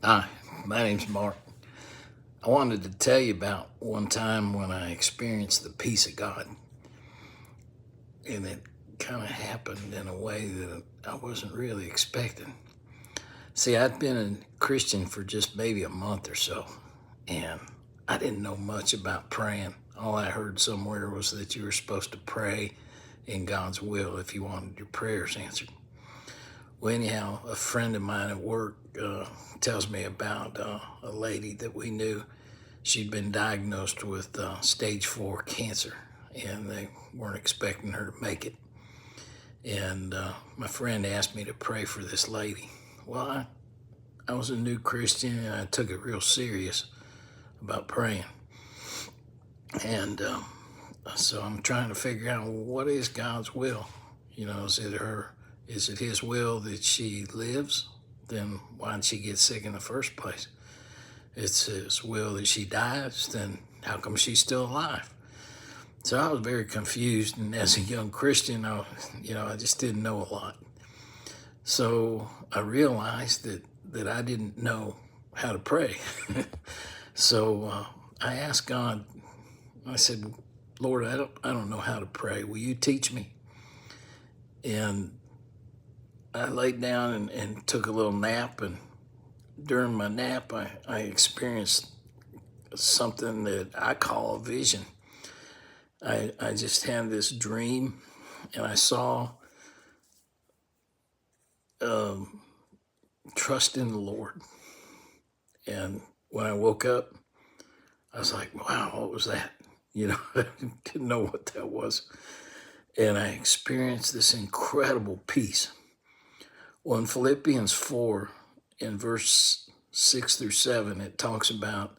Hi, my name's Mark. I wanted to tell you about one time when I experienced the peace of God. And it kind of happened in a way that I wasn't really expecting. See, I'd been a Christian for just maybe a month or so, and I didn't know much about praying. All I heard somewhere was that you were supposed to pray in God's will if you wanted your prayers answered. Well, anyhow, a friend of mine at work tells me about a lady that we knew. She'd been diagnosed with stage 4 cancer, and they weren't expecting her to make it. And my friend asked me to pray for this lady. Well, I was a new Christian, and I took it real serious about praying. And so I'm trying to figure out, what is God's will? You know, is it his will that she lives? Then why did she get sick in the first place? It's his will that she dies, then how come she's still alive? So I was very confused, and as a young Christian, I just didn't know a lot. So I realized that I didn't know how to pray. So I asked God. I said, Lord, I don't know how to pray. Will you teach me? And I laid down and took a little nap, and during my nap, I experienced something that I call a vision. I just had this dream, and I saw trust in the Lord. And when I woke up, I was like, wow, what was that? I didn't know what that was. And I experienced this incredible peace. Well, in Philippians 4, in verse 6 through 7, it talks about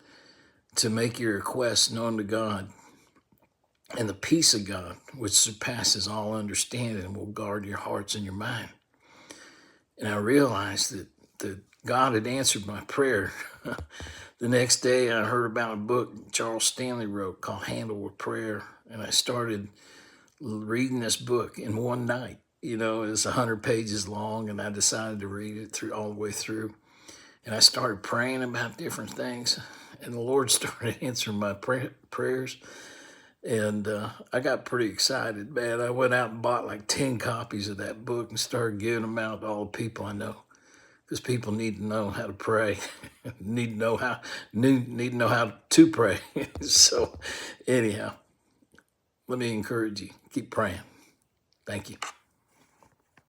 to make your requests known to God, and the peace of God, which surpasses all understanding, will guard your hearts and your mind. And I realized that God had answered my prayer. The next day, I heard about a book Charles Stanley wrote called Handle with Prayer, and I started reading this book in one night. It's 100 pages long, and I decided to read it all the way through. And I started praying about different things, and the Lord started answering my prayers. And I got pretty excited, man. I went out and bought like 10 copies of that book and started giving them out to all the people I know, because people need to know how to pray, need to know how to pray. So anyhow, let me encourage you, keep praying. Thank you.